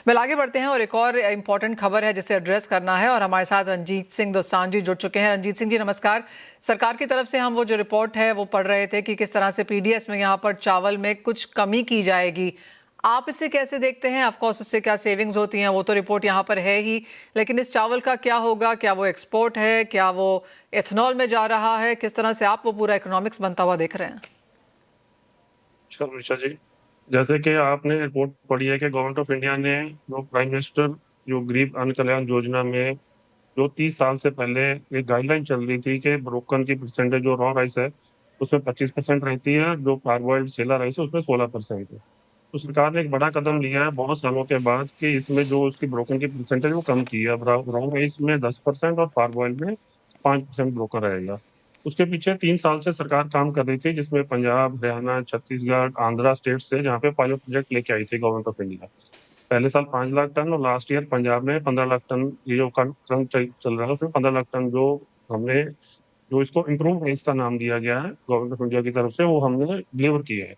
Well आगे बढ़ते हैं और एक और इम्पॉर्टेंट खबर है जिसे एड्रेस करना है और हमारे साथ रंजीत सिंह दोसांझ जी जुड़ चुके हैं। रंजीत सिंह जी नमस्कार। सरकार की तरफ से हम वो जो रिपोर्ट है वो पढ़ रहे थे कि किस तरह से पीडीएस में यहाँ पर चावल में कुछ कमी की जाएगी। आप इसे कैसे देखते हैं? ऑफ कोर्स उससे क्या सेविंग्स होती हैं वो तो रिपोर्ट यहाँ पर है ही, लेकिन इस चावल का क्या होगा? क्या वो एक्सपोर्ट है? क्या वो एथनॉल में जा रहा है? किस तरह से आप वो पूरा इकोनॉमिक्स बनता हुआ देख रहे हैं? शर्मिष्ठा जी, जैसे कि आपने रिपोर्ट पढ़ी है कि गवर्नमेंट ऑफ इंडिया ने जो प्राइम मिनिस्टर जो गरीब अन्न कल्याण योजना में जो 30 साल से पहले एक गाइडलाइन चल रही थी कि ब्रोकन की परसेंटेज जो रॉ राइस है उसमें 25% रहती है, जो पारबॉइल्ड सेला राइस है उसमें 16% है। तो सरकार ने एक बड़ा कदम लिया है बहुत सालों के बाद कि इसमें जो उसकी ब्रोकन की परसेंटेज वो कम की है। अब रॉ राइस में 10% और पारबॉइल्ड में 5% ब्रोकन रहेगा। उसके पीछे 3 साल से सरकार काम कर रही थी, जिसमें पंजाब, हरियाणा, छत्तीसगढ़, आंध्रा स्टेट से जहाँ पे पायलट प्रोजेक्ट लेके आई थी गवर्नमेंट ऑफ इंडिया। पहले साल 5 लाख टन और लास्ट ईयर पंजाब में 15 लाख टन, ये जो क्रम चल रहा है उसमें 15 लाख टन जो हमने जो इसको इम्प्रूव राइस का नाम दिया गया है गवर्नमेंट ऑफ इंडिया की तरफ से, वो हमने डिलीवर किया है।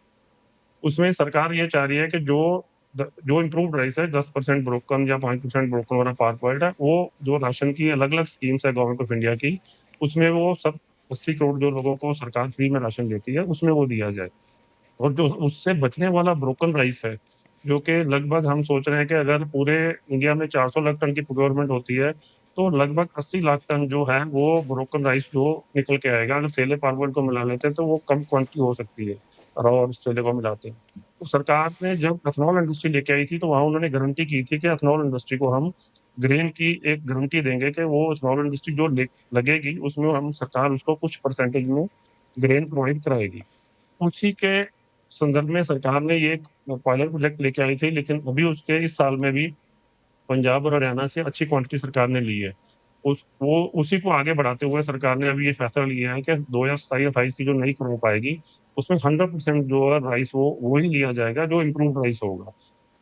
उसमें सरकार ये चाह रही है कि जो इम्प्रूव राइस है 10% ब्रोकन या 5% ब्रोकन वाला पारबॉइल्ड है, वो जो राशन की अलग अलग स्कीम्स है गवर्नमेंट ऑफ इंडिया की, उसमें वो सब 80 करोड़ जो लोगों को सरकार फ्री में राशन देती है उसमें वो दिया जाए। और जो उससे बचने वाला ब्रोकन राइस है, जो कि लगभग हम सोच रहे हैं कि अगर पूरे इंडिया में 400 लाख टन की प्रोक्योरमेंट होती है तो लगभग 80 लाख टन जो है वो ब्रोकन राइस जो निकल के आएगा। अगर सेले पारबॉइल्ड को मिला लेते हैं तो वो कम क्वांटिटी हो सकती है, रॉ और सेले को मिलाते हैं। तो सरकार ने जब एथनॉल इंडस्ट्री लेके आई थी तो वहां उन्होंने गारंटी की थी कि एथनॉल इंडस्ट्री को हम ग्रेन की एक गारंटी देंगे कि वो एथनॉल इंडस्ट्री जो लगेगी उसमें हम सरकार उसको कुछ परसेंटेज में ग्रेन प्रोवाइड कराएगी। उसी के संदर्भ में सरकार ने ये एक पायलट प्रोजेक्ट लेके आई थी, लेकिन अभी उसके इस साल में भी पंजाब और हरियाणा से अच्छी क्वांटिटी सरकार ने ली है। उसी को आगे बढ़ाते हुए सरकार ने अभी ये फैसला लिया है कि 2027-28 की जो नई क्रॉप आएगी उसमें 100% जो है राइस वो ही लिया जाएगा जो इम्प्रूव्ड राइस होगा।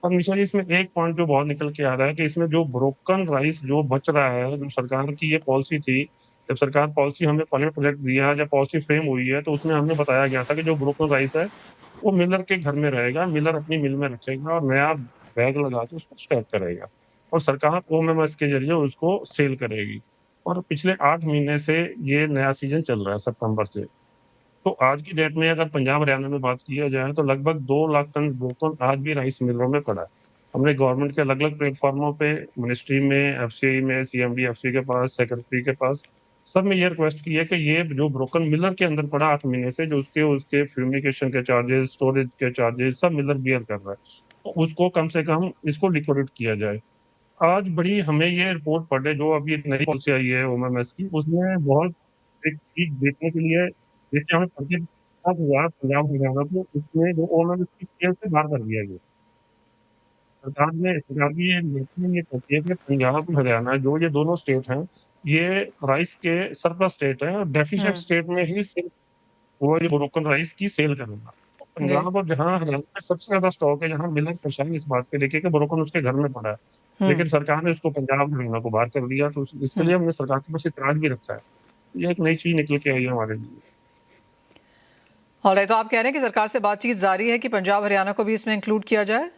और निशा जी, इसमें एक पॉइंट जो बहुत निकल के आ रहा है कि इसमें जो ब्रोकन राइस जो बच रहा है, जो सरकार की ये पॉलिसी थी, जब सरकार पॉलिसी हमें पायलट प्रोजेक्ट दिया, जब पॉलिसी फ्रेम हुई है तो उसमें हमें बताया गया था कि जो ब्रोकन राइस है वो मिलर के घर में रहेगा, मिलर अपनी मिल में रखेगा और नया बैग लगा के उसको स्टैक करेगा और सरकार ओएमएमएस के जरिए उसको सेल करेगी। और पिछले 8 महीने से ये नया सीजन चल रहा है सितंबर से। तो आज की डेट में अगर पंजाब हरियाणा में बात किया जाए तो लगभग 2 लाख टन ब्रोकन आज भी राइस मिलों में पड़ा है। हमने गवर्नमेंट के अलग अलग प्लेटफॉर्मों पे, मिनिस्ट्री में, एफसीआई में, सीएमडी एफसी के पास, सेक्रेटरी के पास, सब में ये रिक्वेस्ट की है कि ये जो ब्रोकन मिलर के अंदर पड़ा 8 महीने से, जो उसके उसके फ्यूमिगेशन के चार्जेस, स्टोरेज के चार्जेस सब मिलर बियर कर रहा है, तो उसको कम से कम इसको लिक्विडेट किया जाए। आज बड़ी हमें ये रिपोर्ट पढ़े जो अभी एक नई पॉलिसी आई है ओएमएमएस की, उसमें बहुत एक चीज देखने के लिए जैसे हमें पढ़ के हुआ पंजाब हरियाणा को, उसमें जो ओएमएमएस की स्केल से बाहर कर दिया गया। सरकार की ये नीति ये कहती है कि पंजाब हरियाणा जो ये दोनों स्टेट हैं, ये राइस के सरप्लस स्टेट है और डेफिशिएंट हम्म। स्टेट में ही सिर्फ वो ये ब्रोकन राइस की सेल करेगा। तो जी। पंजाब और जहाँ हरियाणा में सबसे ज्यादा स्टॉक है, जहाँ मिलर परेशान है इस बात के लेके कि ब्रोकन उसके घर में पड़ा है, हम्म। लेकिन सरकार ने उसको पंजाब हरियाणा को बाहर कर दिया। तो इसके हम्म। लिए हमने सरकार के पास इतराज भी रखा है। ये एक नई चीज निकल के आई है हमारे लिए। ऑलराइट, तो आप कह रहे हैं कि सरकार से बातचीत जारी है कि पंजाब हरियाणा को भी इसमें इंक्लूड किया जाए?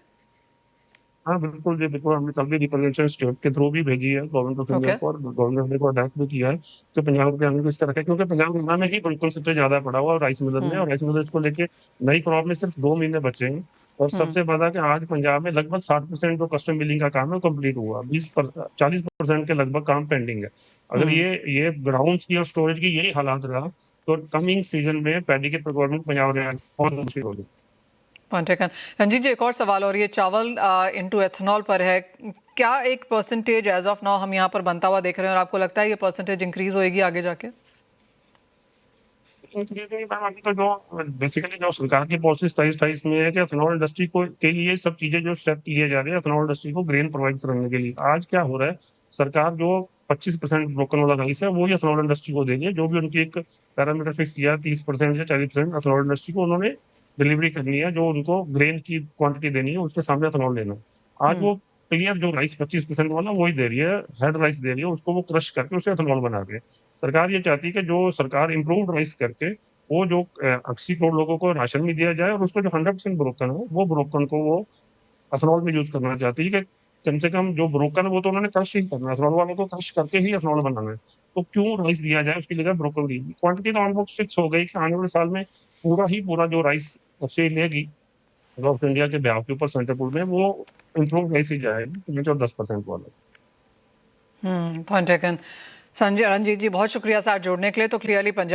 हाँ, बिल्कुल जी, बिल्कुल। हमने कल भी रिप्रेजेंटेशन स्टेट के थ्रू भी भेजी है गवर्नमेंट ऑफ इंडिया ओके। को, और गवर्नमेंट ऑफ इंडिया को अटैच भी किया है कि पंजाब हरियाणा को इसका रखा है, क्योंकि पंजाब हरियाणा में ही बिल्कुल सबसे ज्यादा पड़ा हुआ है राइस मिलर में, हम्म। और राइस मिलर्स को लेके नई क्रॉप में सिर्फ 2 महीने बचे हैं। और हम्म। सबसे बड़ा कि आज पंजाब में लगभग 60% जो कस्टम बिलिंग का काम है कंप्लीट हुआ, 40% के लगभग काम पेंडिंग है। अगर हम्म। ये ग्राउंड की और स्टोरेज की यही हालात रहा तो कमिंग सीजन में पैडी की प्रोक्योरमेंट पंजाब हरियाणा बहुत मुश्किल होगी। Point taken. रंजीत जी, एक और सवाल और ये चावल इनटू एथनॉल पर है। क्या एक परसेंटेज एज ऑफ नाउ हम यहाँ पर बनता हुआ देख रहे हैं और आपको लगता है ये परसेंटेज इंक्रीज होएगी आगे जाके? इंक्रीजिंग मैम, अभी तो जो बेसिकली जो सरकार की पॉलिसी 27-28 में है कि एथनॉल इंडस्ट्री को के लिए सब चीजें जो स्टेप लिए जा रहे हैं एथनॉल इंडस्ट्री को ग्रेन प्रोवाइड करने के लिए। आज क्या हो रहा है, सरकार जो 25% ब्रोकन वाला राइस है वो ही एथनॉल इंडस्ट्री को दे रही है। जो भी उनकी एक पैरामीटर फिक्स किया 30% या 40% एथनॉल इंडस्ट्री को उन्होंने डिलीवरी करनी है, जो उनको ग्रेन की क्वांटिटी देनी है उसके सामने एथनॉल लेना है। आज हम्म। वो क्लियर जो राइस 25% वाला वही दे रही है, हेड राइस दे रही है, उसको वो क्रश करके उसे एथनॉल बना रही है। सरकार ये चाहती है कि जो सरकार इम्प्रूव्ड राइस करके वो जो 80 करोड़ लोगों को राशन भी दिया जाए, और उसको जो 100% ब्रोकन है वो ब्रोकन को वो एथनॉल में यूज करना चाहती है कि कम से कम जो ब्रोकन है वो तो उन्होंने क्रश ही करना है, एथेनॉल वालों को क्रश करके ही एथेनॉल बनाना है। तो क्यों राइस दिया जाए, उसकी जगह ब्रोकन दी। क्वांटिटी तो ऑलमोस्ट फिक्स हो गई कि आने वाले साल में पूरा जो राइस ऑस्ट्रेलिया लेगी गल्फ ऑफ इंडिया के ब्याह के ऊपर सेंट्रल पूल में, वो इम्प्रूव राइस ही जाएगा 5 और 10% वाला। Point taken. संजय रंजीत जी, बहुत शुक्रिया साथ जोड़ने के लिए। तो क्लियरली पंजाब